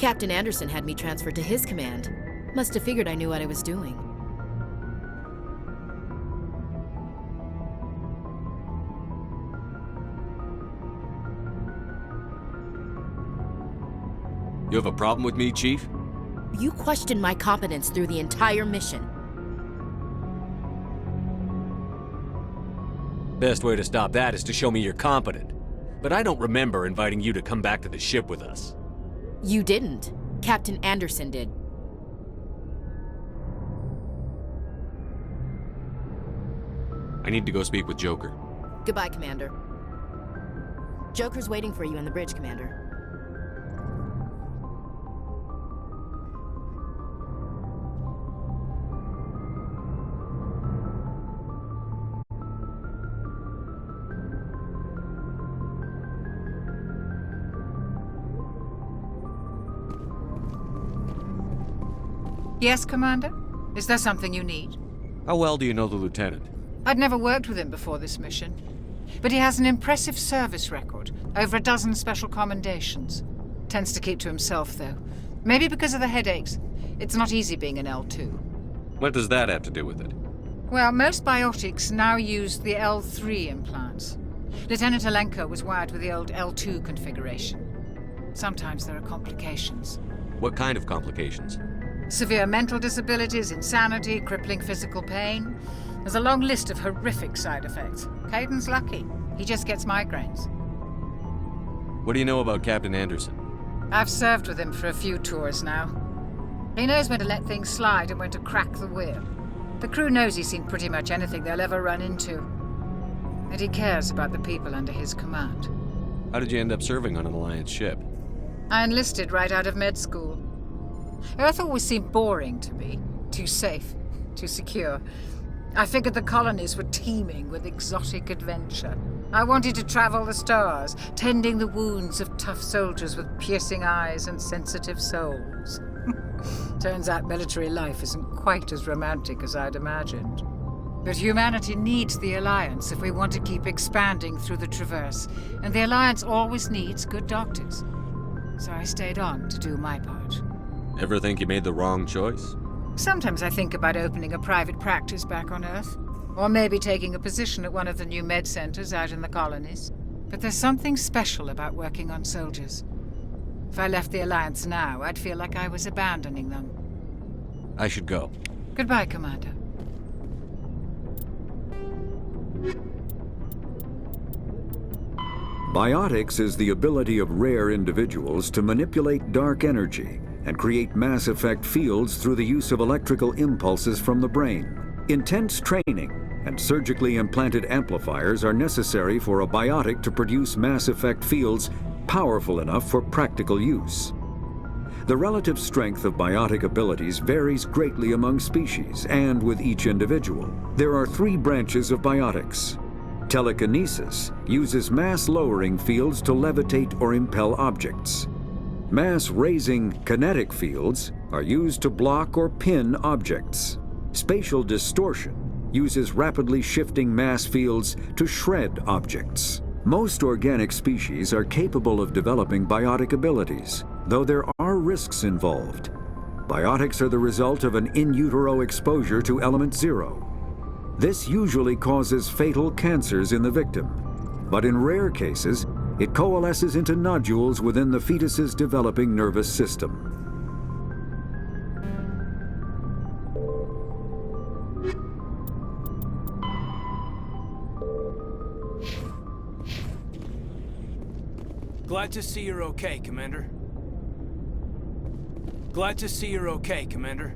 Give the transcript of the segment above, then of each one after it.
Captain Anderson had me transferred to his command. Must have figured I knew what I was doing. You have a problem with me, Chief? You questioned my competence through the entire mission. Best way to stop that is to show me you're competent. But I don't remember inviting you to come back to the ship with us. You didn't. Captain Anderson did. I need to go speak with Joker. Goodbye, Commander. Joker's waiting for you on the bridge, Commander. Yes, Commander? Is there something you need? How well do you know the Lieutenant? I'd never worked with him before this mission. But he has an impressive service record, over a dozen special commendations. Tends to keep to himself, though. Maybe because of the headaches. It's not easy being an L2. What does that have to do with it? Well, most biotics now use the L3 implants. Lieutenant Alenko was wired with the old L2 configuration. Sometimes there are complications. What kind of complications? Severe mental disabilities, insanity, crippling physical pain. There's a long list of horrific side effects. Caden's lucky. He just gets migraines. What do you know about Captain Anderson? I've served with him for a few tours now. He knows when to let things slide and when to crack the whip. The crew knows he's seen pretty much anything they'll ever run into. And he cares about the people under his command. How did you end up serving on an Alliance ship? I enlisted right out of med school. Earth always seemed boring to me. Too safe, too secure. I figured the colonies were teeming with exotic adventure. I wanted to travel the stars, tending the wounds of tough soldiers with piercing eyes and sensitive souls. Turns out military life isn't quite as romantic as I'd imagined. But humanity needs the Alliance if we want to keep expanding through the Traverse, and the Alliance always needs good doctors. So I stayed on to do my part. Ever think you made the wrong choice? Sometimes I think about opening a private practice back on Earth. Or maybe taking a position at one of the new med centers out in the colonies. But there's something special about working on soldiers. If I left the Alliance now, I'd feel like I was abandoning them. I should go. Goodbye, Commander. Biotics is the ability of rare individuals to manipulate dark energy and create mass effect fields through the use of electrical impulses from the brain. Intense training and surgically implanted amplifiers are necessary for a biotic to produce mass effect fields powerful enough for practical use. The relative strength of biotic abilities varies greatly among species and with each individual. There are 3 branches of biotics. Telekinesis uses mass-lowering fields to levitate or impel objects. Mass-raising kinetic fields are used to block or pin objects. Spatial distortion uses rapidly shifting mass fields to shred objects. Most organic species are capable of developing biotic abilities, though there are risks involved. Biotics are the result of an in utero exposure to element 0. This usually causes fatal cancers in the victim, but in rare cases, it coalesces into nodules within the fetus's developing nervous system. Glad to see you're okay, Commander. Glad to see you're okay, Commander.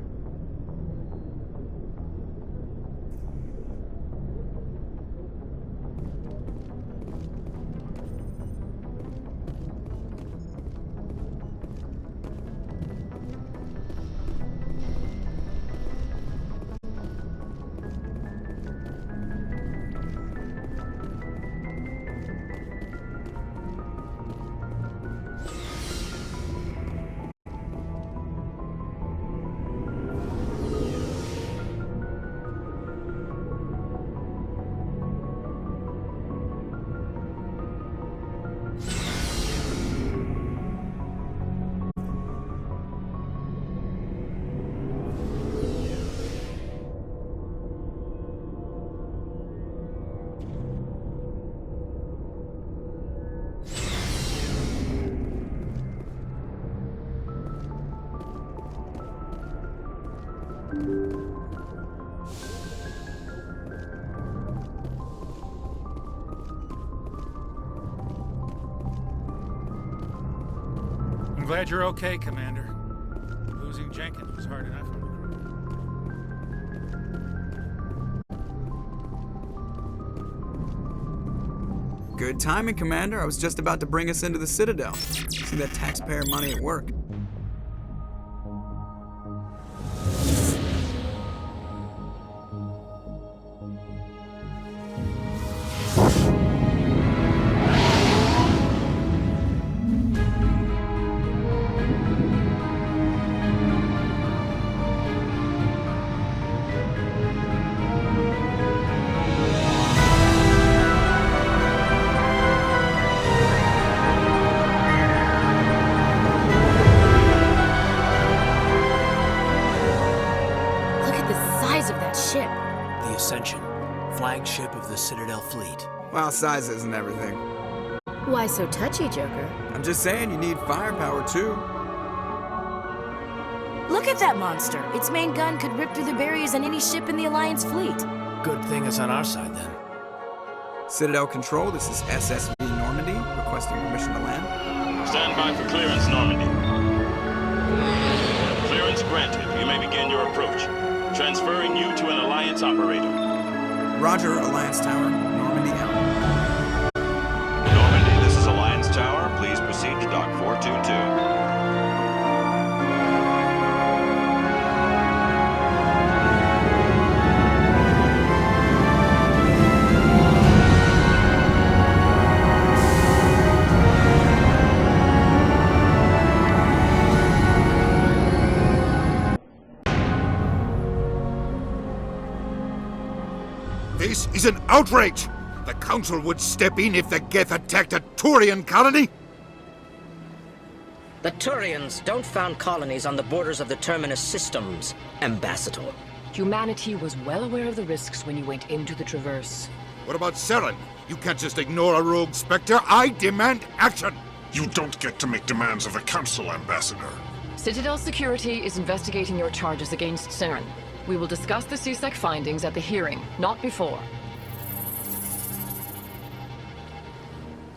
I'm glad you're okay, Commander. Losing Jenkins was hard enough on the crew. Good timing, Commander. I was just about to bring us into the Citadel. See that taxpayer money at work. Look at the size of that ship. The Ascension, flagship of the Citadel fleet. Well, size isn't everything. Why so touchy, Joker? I'm just saying you need firepower, too. Look at that monster. Its main gun could rip through the barriers on any ship in the Alliance fleet. Good thing it's on our side, then. Citadel Control, this is SSV Normandy, requesting permission to land. Stand by for clearance, Normandy. Clearance granted. You may begin your approach. Transferring you to an Alliance operator. Roger, Alliance Tower, Normandy out. Normandy, this is Alliance Tower. Please proceed to Dock 422. This is an outrage! The Council would step in if the Geth attacked a Turian colony? The Turians don't found colonies on the borders of the Terminus systems, Ambassador. Humanity was well aware of the risks when you went into the Traverse. What about Saren? You can't just ignore a rogue Spectre. I demand action! You don't get to make demands of the Council, Ambassador. Citadel Security is investigating your charges against Saren. We will discuss the CSEC findings at the hearing, not before.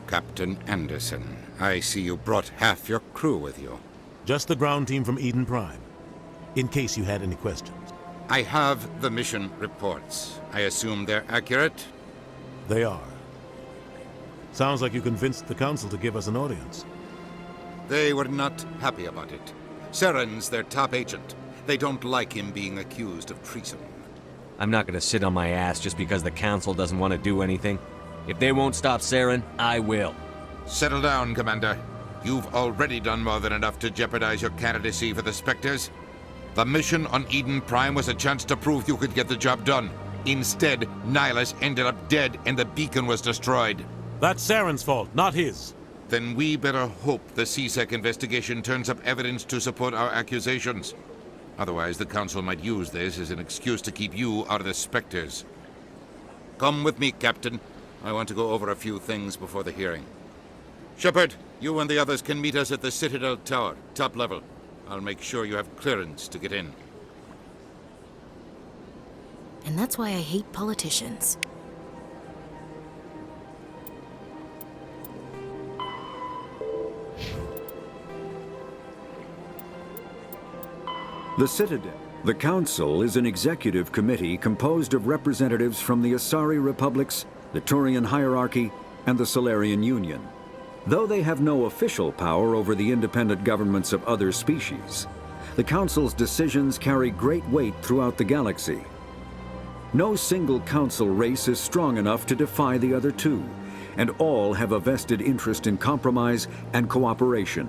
Captain Anderson, I see you brought half your crew with you. Just the ground team from Eden Prime, in case you had any questions. I have the mission reports. I assume they're accurate? They are. Sounds like you convinced the Council to give us an audience. They were not happy about it. Saren's their top agent. They don't like him being accused of treason. I'm not gonna sit on my ass just because the Council doesn't want to do anything. If they won't stop Saren, I will. Settle down, Commander. You've already done more than enough to jeopardize your candidacy for the Spectres. The mission on Eden Prime was a chance to prove you could get the job done. Instead, Nihilus ended up dead and the beacon was destroyed. That's Saren's fault, not his. Then we better hope the CSEC investigation turns up evidence to support our accusations. Otherwise, the Council might use this as an excuse to keep you out of the Spectres. Come with me, Captain. I want to go over a few things before the hearing. Shepard, you and the others can meet us at the Citadel Tower, top level. I'll make sure you have clearance to get in. And that's why I hate politicians. The Citadel. The Council is an executive committee composed of representatives from the Asari Republics, the Turian Hierarchy, and the Solarian Union. Though they have no official power over the independent governments of other species, the Council's decisions carry great weight throughout the galaxy. No single Council race is strong enough to defy the other two, and all have a vested interest in compromise and cooperation.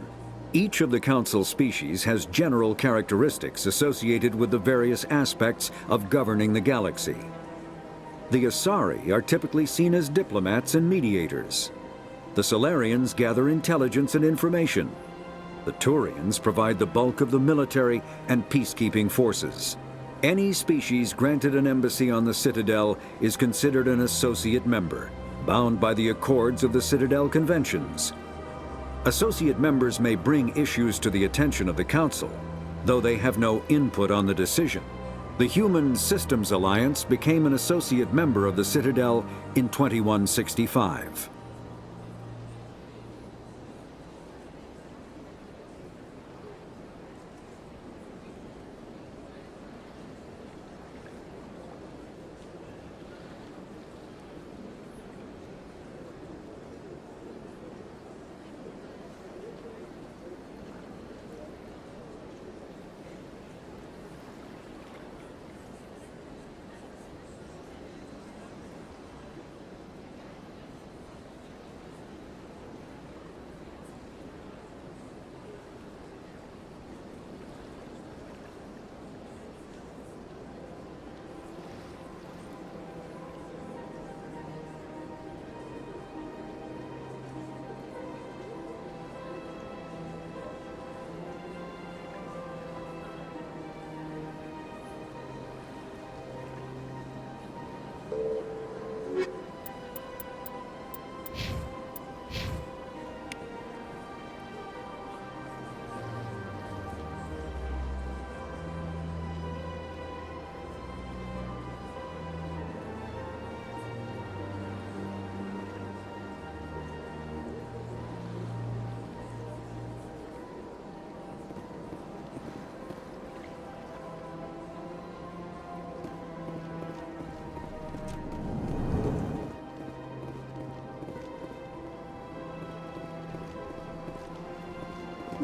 Each of the Council species has general characteristics associated with the various aspects of governing the galaxy. The Asari are typically seen as diplomats and mediators. The Solarians gather intelligence and information. The Turians provide the bulk of the military and peacekeeping forces. Any species granted an embassy on the Citadel is considered an associate member, bound by the accords of the Citadel Conventions. Associate members may bring issues to the attention of the Council, though they have no input on the decision. The Human Systems Alliance became an associate member of the Citadel in 2165.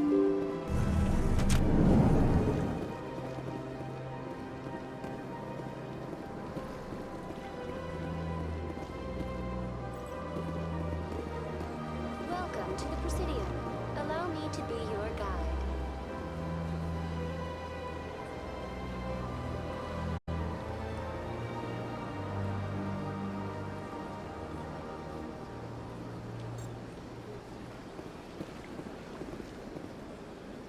Welcome to the Presidium. Allow me to be your guide.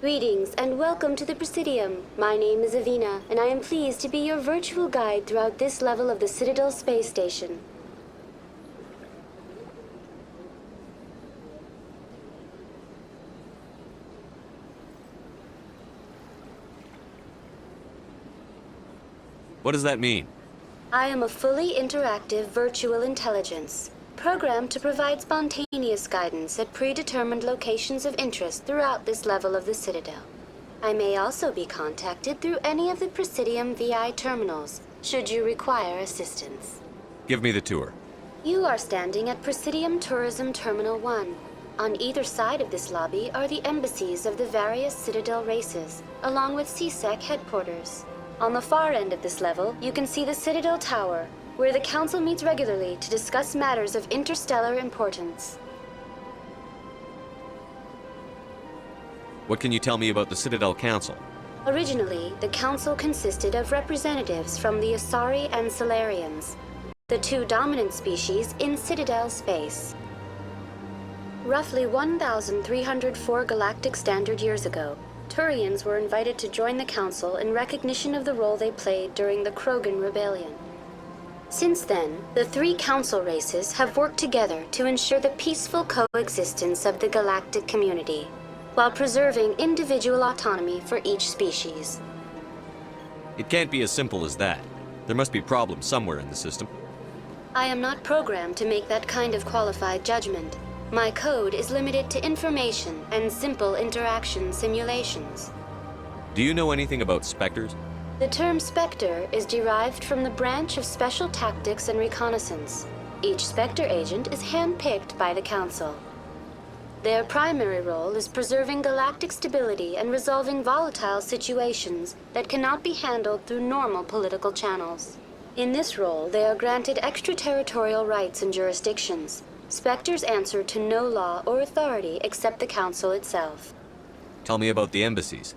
Greetings and welcome to the Presidium. My name is Avina, and I am pleased to be your virtual guide throughout this level of the Citadel Space Station. What does that mean? I am a fully interactive virtual intelligence, programmed to provide spontaneous guidance at predetermined locations of interest throughout this level of the Citadel. I may also be contacted through any of the Presidium VI terminals, should you require assistance. Give me the tour. You are standing at Presidium Tourism Terminal 1. On either side of this lobby are the embassies of the various Citadel races, along with CSEC headquarters. On the far end of this level, you can see the Citadel Tower, where the Council meets regularly to discuss matters of interstellar importance. What can you tell me about the Citadel Council? Originally, the Council consisted of representatives from the Asari and Salarians, the two dominant species in Citadel space. Roughly 1,304 galactic standard years ago, Turians were invited to join the Council in recognition of the role they played during the Krogan Rebellion. Since then, the three Council races have worked together to ensure the peaceful coexistence of the galactic community, while preserving individual autonomy for each species. It can't be as simple as that. There must be problems somewhere in the system. I am not programmed to make that kind of qualified judgment. My code is limited to information and simple interaction simulations. Do you know anything about Spectres? The term Spectre is derived from the branch of Special Tactics and Reconnaissance. Each Spectre agent is handpicked by the Council. Their primary role is preserving galactic stability and resolving volatile situations that cannot be handled through normal political channels. In this role, they are granted extraterritorial rights and jurisdictions. Spectres answer to no law or authority except the Council itself. Tell me about the embassies.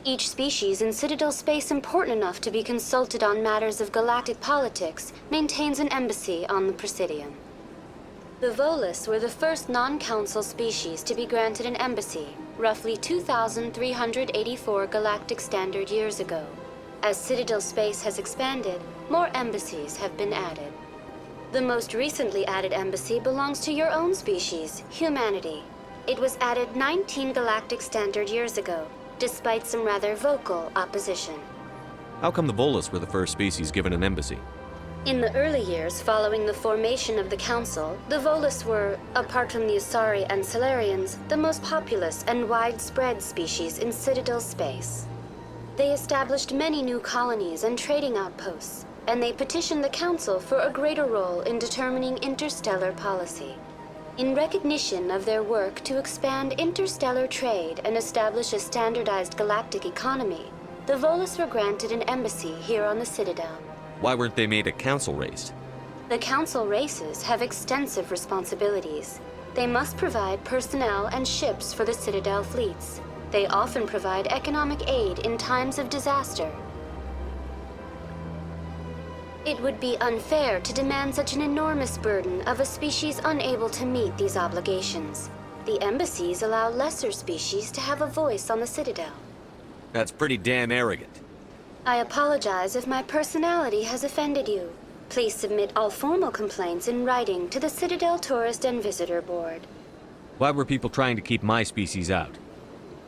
Each species in Citadel space important enough to be consulted on matters of galactic politics maintains an embassy on the Presidium. The Volus were the first non-Council species to be granted an embassy, roughly 2,384 galactic standard years ago. As Citadel space has expanded, more embassies have been added. The most recently added embassy belongs to your own species, humanity. It was added 19 galactic standard years ago, despite some rather vocal opposition. How come the Volus were the first species given an embassy? In the early years following the formation of the Council, the Volus were, apart from the Asari and Salarians, the most populous and widespread species in Citadel space. They established many new colonies and trading outposts, and they petitioned the Council for a greater role in determining interstellar policy. In recognition of their work to expand interstellar trade and establish a standardized galactic economy, the Volus were granted an embassy here on the Citadel. Why weren't they made a Council race? The Council races have extensive responsibilities. They must provide personnel and ships for the Citadel fleets. They often provide economic aid in times of disaster. It would be unfair to demand such an enormous burden of a species unable to meet these obligations. The embassies allow lesser species to have a voice on the Citadel. That's pretty damn arrogant. I apologize if my personality has offended you. Please submit all formal complaints in writing to the Citadel Tourist and Visitor Board. Why were people trying to keep my species out?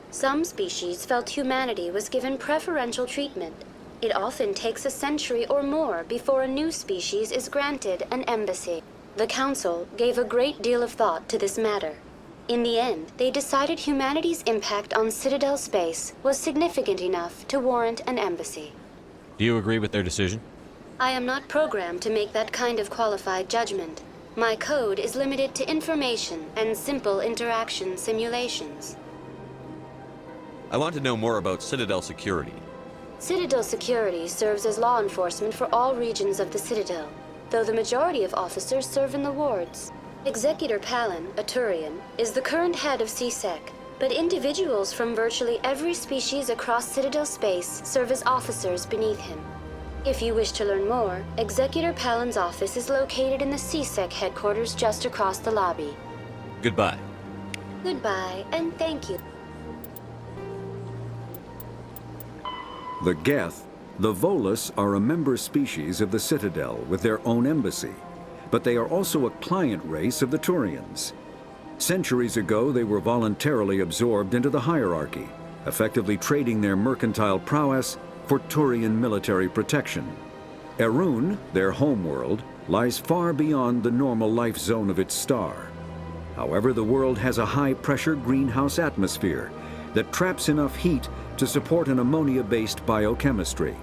Some species felt humanity was given preferential treatment. It often takes a century or more before a new species is granted an embassy. The Council gave a great deal of thought to this matter. In the end, they decided humanity's impact on Citadel space was significant enough to warrant an embassy. Do you agree with their decision? I am not programmed to make that kind of qualified judgment. My code is limited to information and simple interaction simulations. I want to know more about Citadel security. Citadel security serves as law enforcement for all regions of the Citadel, though the majority of officers serve in the wards. Executor Palin, a Turian, is the current head of CSEC, but individuals from virtually every species across Citadel space serve as officers beneath him. If you wish to learn more, Executor Palin's office is located in the CSEC headquarters just across the lobby. Goodbye. Goodbye, and thank you. The Geth, the Volus, are a member species of the Citadel with their own embassy, but they are also a client race of the Turians. Centuries ago, they were voluntarily absorbed into the hierarchy, effectively trading their mercantile prowess for Turian military protection. Erun, their homeworld, lies far beyond the normal life zone of its star. However, the world has a high-pressure greenhouse atmosphere that traps enough heat to support an ammonia-based biochemistry.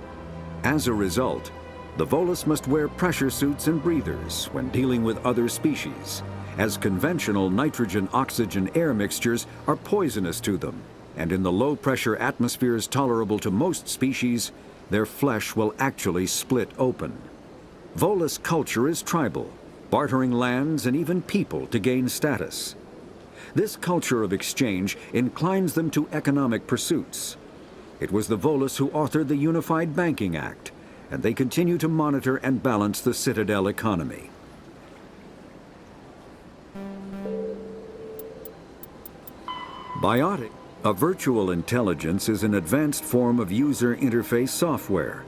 As a result, the Volus must wear pressure suits and breathers when dealing with other species, as conventional nitrogen-oxygen air mixtures are poisonous to them, and in the low-pressure atmospheres tolerable to most species, their flesh will actually split open. Volus culture is tribal, bartering lands and even people to gain status. This culture of exchange inclines them to economic pursuits. It was the Volus who authored the Unified Banking Act, and they continue to monitor and balance the Citadel economy. Biotic, a virtual intelligence, is an advanced form of user interface software.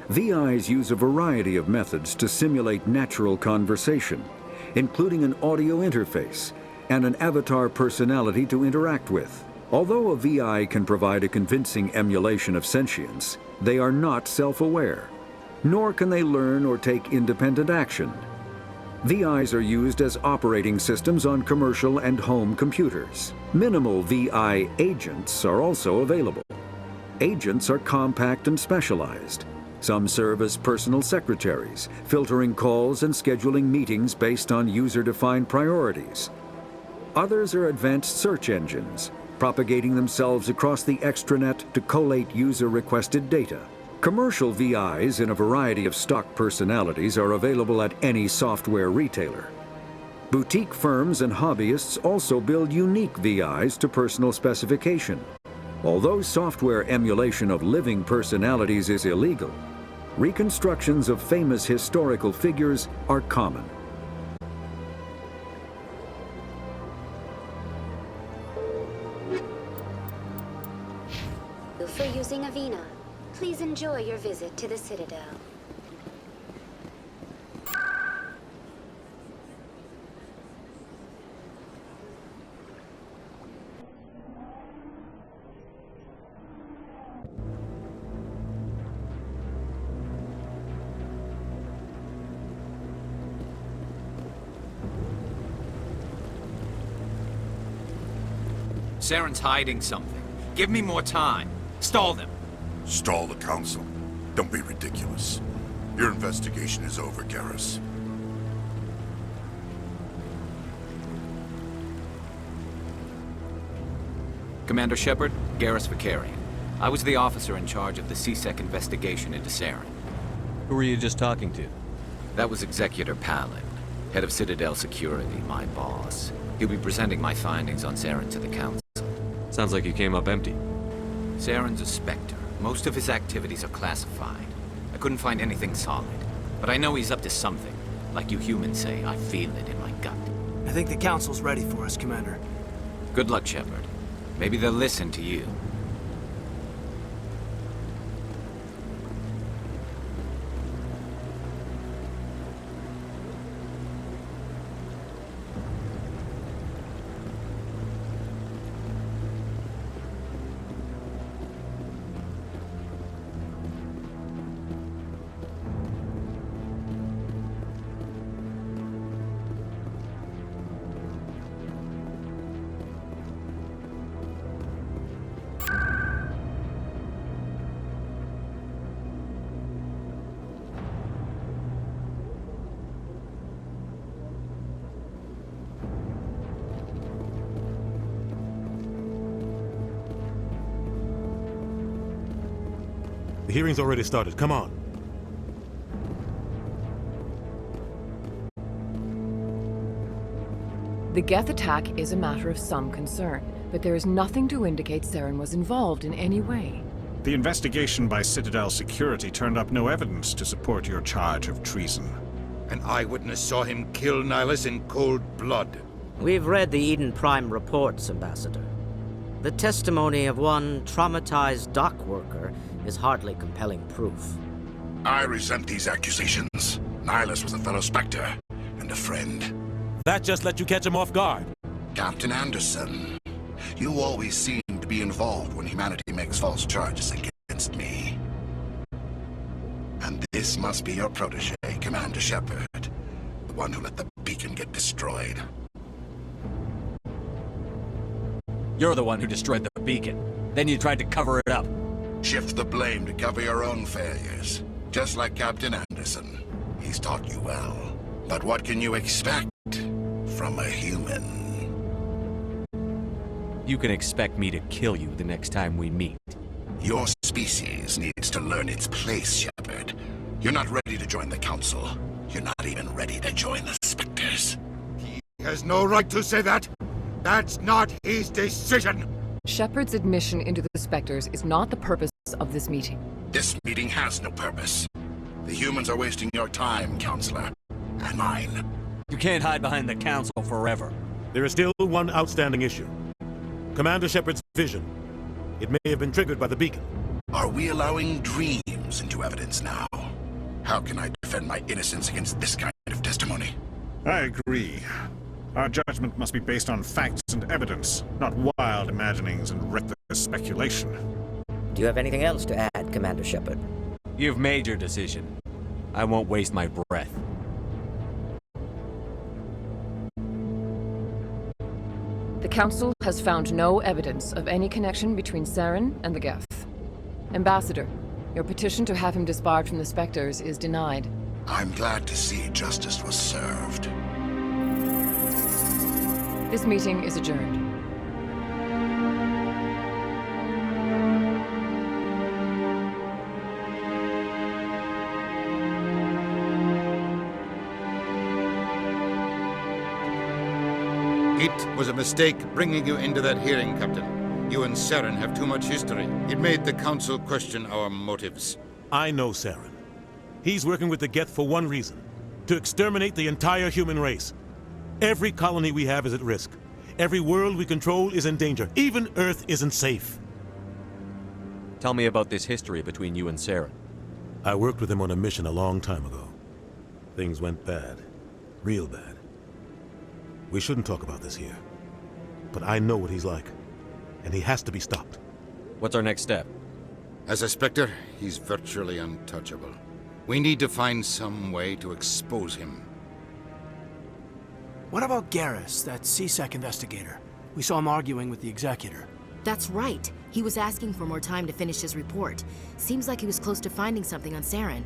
VIs use a variety of methods to simulate natural conversation, including an audio interface and an avatar personality to interact with. Although a VI can provide a convincing emulation of sentience, they are not self-aware, nor can they learn or take independent action. VIs are used as operating systems on commercial and home computers. Minimal VI agents are also available. Agents are compact and specialized. Some serve as personal secretaries, filtering calls and scheduling meetings based on user-defined priorities. Others are advanced search engines, propagating themselves across the extranet to collate user-requested data. Commercial VIs in a variety of stock personalities are available at any software retailer. Boutique firms and hobbyists also build unique VIs to personal specification. Although software emulation of living personalities is illegal, reconstructions of famous historical figures are common. For using Avina. Please enjoy your visit to the Citadel. Saren's hiding something. Give me more time. Stall them. Stall the Council? Don't be ridiculous. Your investigation is over, Garrus. Commander Shepard, Garrus Vakarian. I was the officer in charge of the CSEC investigation into Saren. Who were you just talking to? That was Executor Palin, head of Citadel Security, my boss. He'll be presenting my findings on Saren to the Council. Sounds like you came up empty. Saren's a Spectre. Most of his activities are classified. I couldn't find anything solid. But I know he's up to something. Like you humans say, I feel it in my gut. I think the Council's ready for us, Commander. Good luck, Shepard. Maybe they'll listen to you. The hearing's already started. Come on. The Geth attack is a matter of some concern, but there is nothing to indicate Saren was involved in any way. The investigation by Citadel Security turned up no evidence to support your charge of treason. An eyewitness saw him kill Nihilus in cold blood. We've read the Eden Prime reports, Ambassador. The testimony of one traumatized dock worker is hardly compelling proof. I resent these accusations. Nihilus was a fellow Spectre and a friend. That just let you catch him off guard. Captain Anderson, you always seem to be involved when humanity makes false charges against me. And this must be your protege, Commander Shepard, the one who let the beacon get destroyed. You're the one who destroyed the beacon. Then you tried to cover it up. Shift the blame to cover your own failures. Just like Captain Anderson. He's taught you well. But what can you expect from a human? You can expect me to kill you the next time we meet. Your species needs to learn its place, Shepard. You're not ready to join the Council. You're not even ready to join the Spectres. He has no right to say that. That's not his decision. Shepard's admission into the Spectres is not the purpose of this meeting. This meeting has no purpose. The humans are wasting your time, Counselor. And mine. You can't hide behind the Council forever. There is still one outstanding issue. Commander Shepard's vision. It may have been triggered by the beacon. Are we allowing dreams into evidence now? How can I defend my innocence against this kind of testimony? I agree. Our judgment must be based on facts and evidence, not wild imaginings and reckless speculation. Do you have anything else to add, Commander Shepard? You've made your decision. I won't waste my breath. The Council has found no evidence of any connection between Saren and the Geth. Ambassador, your petition to have him disbarred from the Spectres is denied. I'm glad to see justice was served. This meeting is adjourned. It was a mistake bringing you into that hearing, Captain. You and Saren have too much history. It made the Council question our motives. I know Saren. He's working with the Geth for one reason. To exterminate the entire human race. Every colony we have is at risk. Every world we control is in danger. Even Earth isn't safe. Tell me about this history between you and Saren. I worked with him on a mission a long time ago. Things went bad. Real bad. We shouldn't talk about this here. But I know what he's like. And he has to be stopped. What's our next step? As a Spectre, he's virtually untouchable. We need to find some way to expose him. What about Garrus, that CSEC investigator? We saw him arguing with the Executor. That's right. He was asking for more time to finish his report. Seems like he was close to finding something on Saren.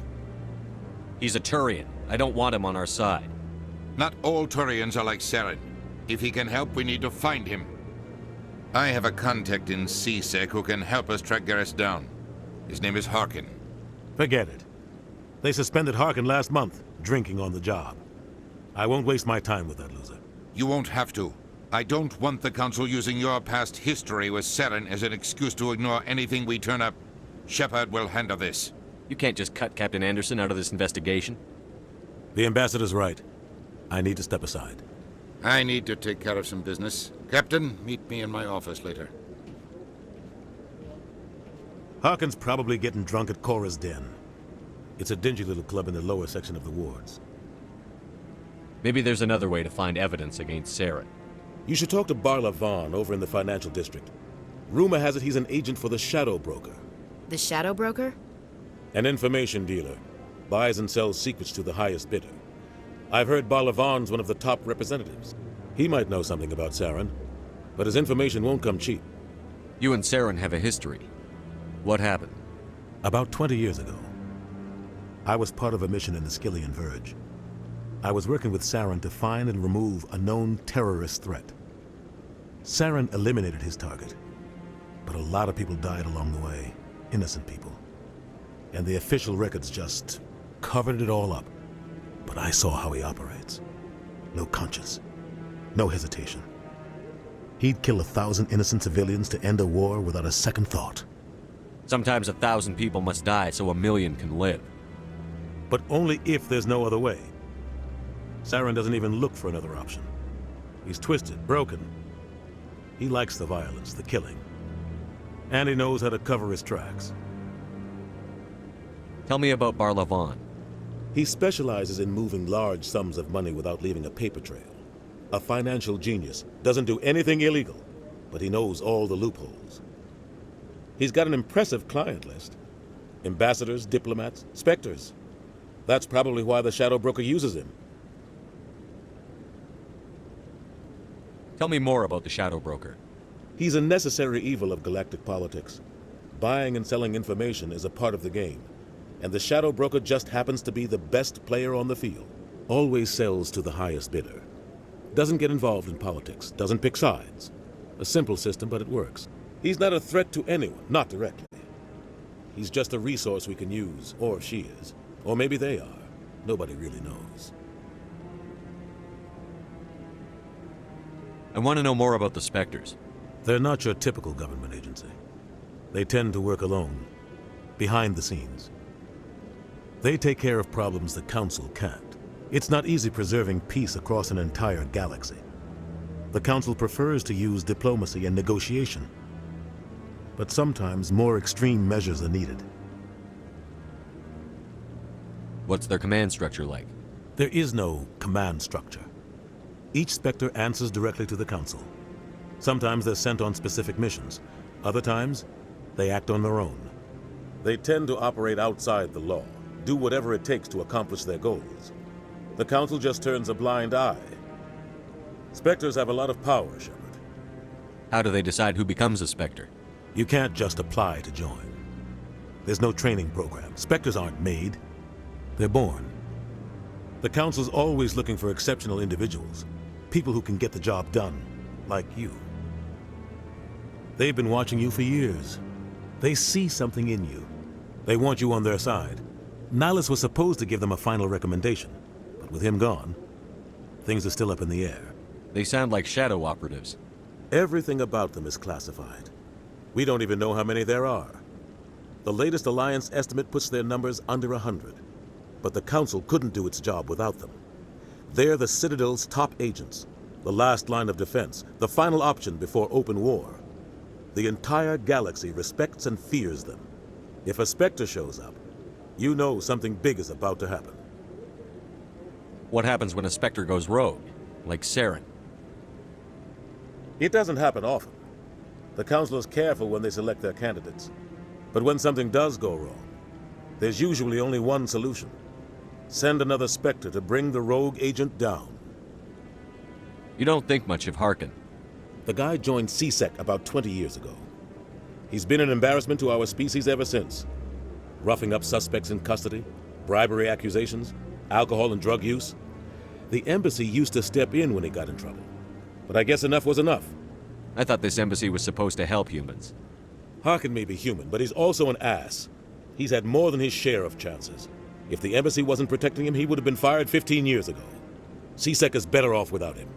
He's a Turian. I don't want him on our side. Not all Turians are like Saren. If he can help, we need to find him. I have a contact in CSEC who can help us track Garrus down. His name is Harkin. Forget it. They suspended Harkin last month, drinking on the job. I won't waste my time with that loser. You won't have to. I don't want the Council using your past history with Saren as an excuse to ignore anything we turn up. Shepard will handle this. You can't just cut Captain Anderson out of this investigation. The Ambassador's right. I need to step aside. I need to take care of some business. Captain, meet me in my office later. Harkin's probably getting drunk at Cora's Den. It's a dingy little club in the lower section of the wards. Maybe there's another way to find evidence against Saren. You should talk to Barla Vaughn over in the financial district. Rumor has it he's an agent for the Shadow Broker. The Shadow Broker? An information dealer. Buys and sells secrets to the highest bidder. I've heard Barla Vaughn's one of the top representatives. He might know something about Saren, but his information won't come cheap. You and Saren have a history. What happened? About 20 years ago. I was part of a mission in the Skillian Verge. I was working with Saren to find and remove a known terrorist threat. Saren eliminated his target, but a lot of people died along the way. Innocent people. and the official records just covered it all up. But I saw how he operates. No conscience, no hesitation. He'd kill 1,000 innocent civilians to end a war without a second thought. Sometimes 1,000 people must die so 1,000,000 can live. But only if there's no other way. Saren doesn't even look for another option. He's twisted, broken. He likes the violence, the killing. And he knows how to cover his tracks. Tell me about Barlavon. He specializes in moving large sums of money without leaving a paper trail. A financial genius, doesn't do anything illegal, but he knows all the loopholes. He's got an impressive client list. Ambassadors, diplomats, specters. That's probably why the Shadow Broker uses him. Tell me more about the Shadow Broker. He's a necessary evil of galactic politics. Buying and selling information is a part of the game, and the Shadow Broker just happens to be the best player on the field. Always sells to the highest bidder. Doesn't get involved in politics, doesn't pick sides. A simple system, but it works. He's not a threat to anyone, not directly. He's just a resource we can use, or she is. Or maybe they are. Nobody really knows. I want to know more about the Spectres. They're not your typical government agency. They tend to work alone, behind the scenes. They take care of problems the Council can't. It's not easy preserving peace across an entire galaxy. The Council prefers to use diplomacy and negotiation. But sometimes more extreme measures are needed. What's their command structure like? There is no command structure. Each Spectre answers directly to the Council. Sometimes they're sent on specific missions. Other times, they act on their own. They tend to operate outside the law, do whatever it takes to accomplish their goals. The Council just turns a blind eye. Spectres have a lot of power, Shepard. How do they decide who becomes a Spectre? You can't just apply to join. There's no training program. Spectres aren't made. They're born. The Council's always looking for exceptional individuals. People who can get the job done, like you. They've been watching you for years. They see something in you. They want you on their side. Nihilus was supposed to give them a final recommendation, but with him gone, things are still up in the air. They sound like shadow operatives. Everything about them is classified. We don't even know how many there are. The latest Alliance estimate puts their numbers under 100, but the Council couldn't do its job without them. They're the Citadel's top agents, the last line of defense, the final option before open war. The entire galaxy respects and fears them. If a Spectre shows up, you know something big is about to happen. What happens when a Spectre goes rogue, like Saren? It doesn't happen often. The Council is careful when they select their candidates. But when something does go wrong, there's usually only one solution. Send another Spectre to bring the rogue agent down. You don't think much of Harkin. The guy joined C-Sec about 20 years ago. He's been an embarrassment to our species ever since. Roughing up suspects in custody, bribery accusations, alcohol and drug use. The embassy used to step in when he got in trouble. But I guess enough was enough. I thought this embassy was supposed to help humans. Harkin may be human, but he's also an ass. He's had more than his share of chances. If the embassy wasn't protecting him, he would have been fired 15 years ago. C-Sec is better off without him.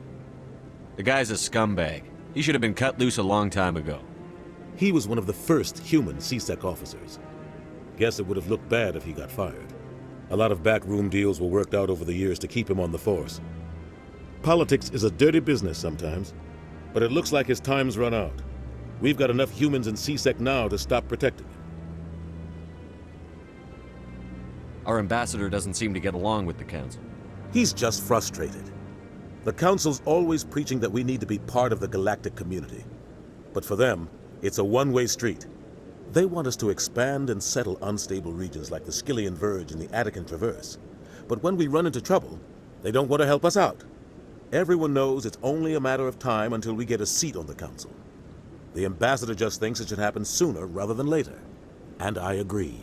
The guy's a scumbag. He should have been cut loose a long time ago. He was one of the first human C-Sec officers. Guess it would have looked bad if he got fired. A lot of backroom deals were worked out over the years to keep him on the force. Politics is a dirty business sometimes, but it looks like his time's run out. We've got enough humans in C-Sec now to stop protecting him. Our ambassador doesn't seem to get along with the Council. He's just frustrated. The Council's always preaching that we need to be part of the galactic community. But for them, it's a one-way street. They want us to expand and settle unstable regions like the Skyllian Verge and the Attican Traverse. But when we run into trouble, they don't want to help us out. Everyone knows it's only a matter of time until we get a seat on the Council. The ambassador just thinks it should happen sooner rather than later. And I agree.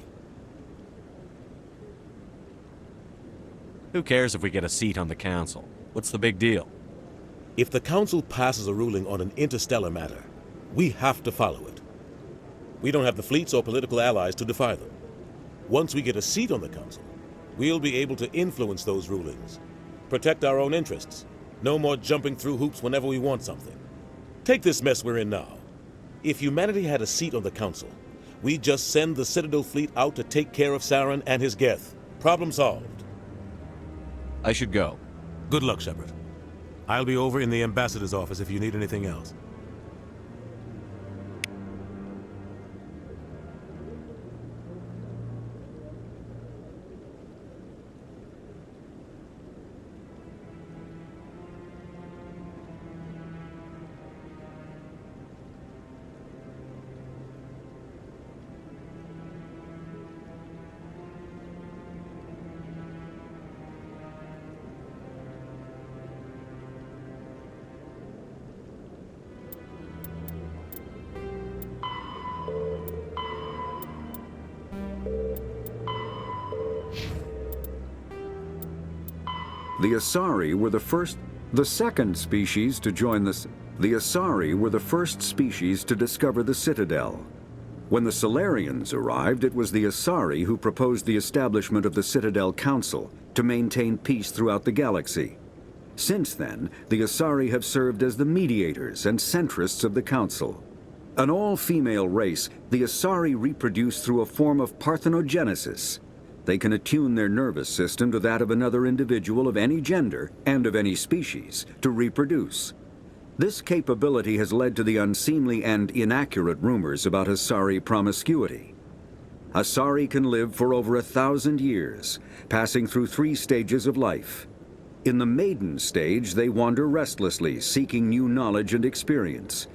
Who cares if we get a seat on the Council? What's the big deal? If the Council passes a ruling on an interstellar matter, we have to follow it. We don't have the fleets or political allies to defy them. Once we get a seat on the Council, we'll be able to influence those rulings. Protect our own interests. No more jumping through hoops whenever we want something. Take this mess we're in now. If humanity had a seat on the Council, we'd just send the Citadel fleet out to take care of Saren and his Geth. Problem solved. I should go. Good luck, Shepard. I'll be over in the Ambassador's office if you need anything else. The Asari were the second species to join the Asari were the first species to discover the Citadel. When the Salarians arrived, it was the Asari who proposed the establishment of the Citadel Council to maintain peace throughout the galaxy. Since then, the Asari have served as the mediators and centrists of the Council. An all-female race, the Asari reproduce through a form of parthenogenesis. They can attune their nervous system to that of another individual of any gender and of any species to reproduce. This capability has led to the unseemly and inaccurate rumors about Asari promiscuity. Asari can live for over 1,000 years, passing through 3 stages of life. In the maiden stage, they wander restlessly, seeking new knowledge and experience.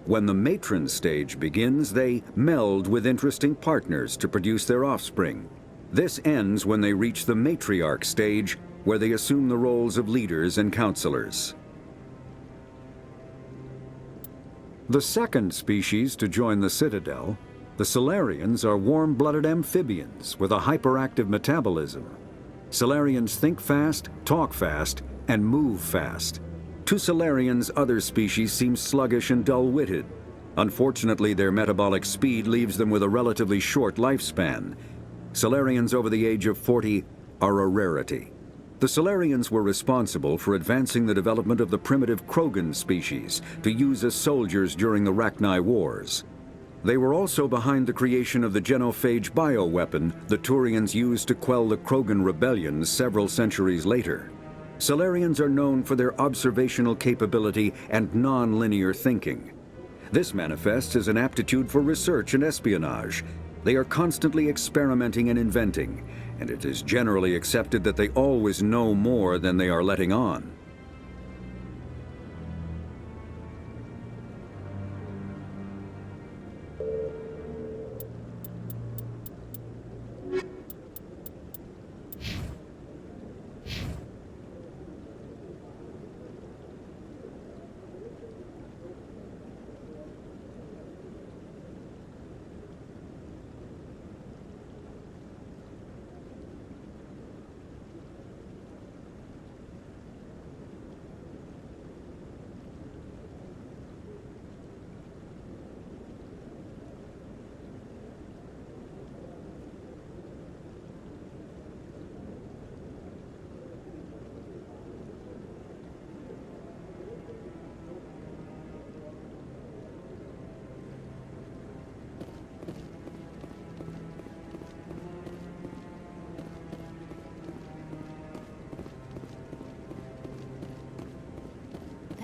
When the matron stage begins, they meld with interesting partners to produce their offspring. This ends when they reach the matriarch stage, where they assume the roles of leaders and counselors. The second species to join the Citadel, the Salarians, are warm-blooded amphibians with a hyperactive metabolism. Salarians think fast, talk fast, and move fast. To Salarians, other species seem sluggish and dull-witted. Unfortunately, their metabolic speed leaves them with a relatively short lifespan. Salarians over the age of 40 are a rarity. The Salarians were responsible for advancing the development of the primitive Krogan species to use as soldiers during the Rachni Wars. They were also behind the creation of the genophage bioweapon the Turians used to quell the Krogan rebellions several centuries later. Salarians are known for their observational capability and non-linear thinking. This manifests as an aptitude for research and espionage. They are constantly experimenting and inventing, and it is generally accepted that they always know more than they are letting on.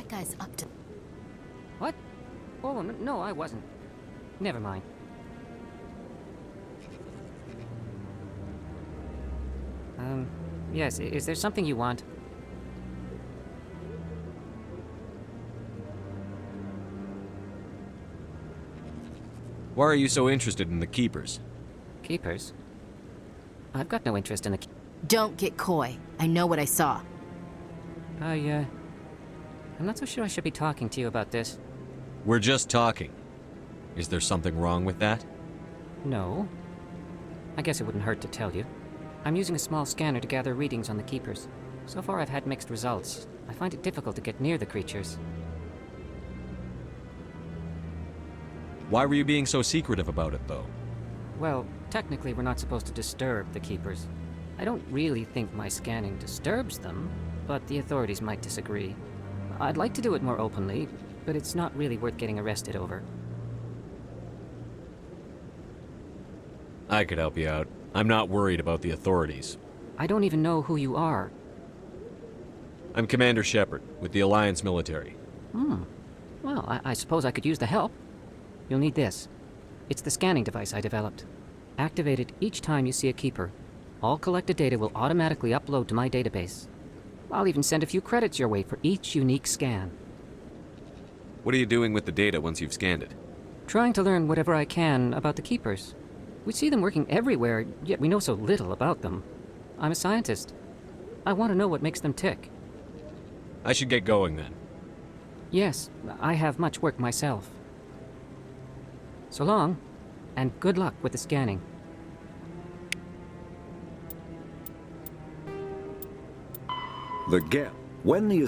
Guy's up to... What? Oh, no, I wasn't. Never mind. Yes, is there something you want? Why are you so interested in the Keepers? Keepers? I've got no interest in the... Don't get coy. I know what I saw. I'm not so sure I should be talking to you about this. We're just talking. Is there something wrong with that? No. I guess it wouldn't hurt to tell you. I'm using a small scanner to gather readings on the Keepers. So far I've had mixed results. I find it difficult to get near the creatures. Why were you being so secretive about it, though? Well, Technically, we're not supposed to disturb the Keepers. I don't really think my scanning disturbs them, but the authorities might disagree. I'd like to do it more openly, but it's not really worth getting arrested over. I could help you out. I'm not worried about the authorities. I don't even know who you are. I'm Commander Shepard, with the Alliance military. Well, I suppose I could use the help. You'll need this. It's the scanning device I developed. Activate it each time you see a Keeper. All collected data will automatically upload to my database. I'll even send a few credits your way for each unique scan. What are you doing with the data once you've scanned it? Trying to learn whatever I can about the Keepers. We see them working everywhere, yet we know so little about them. I'm a scientist. I want to know what makes them tick. I should get going then. Yes, I have much work myself. So long, and good luck with the scanning. The Geth. When the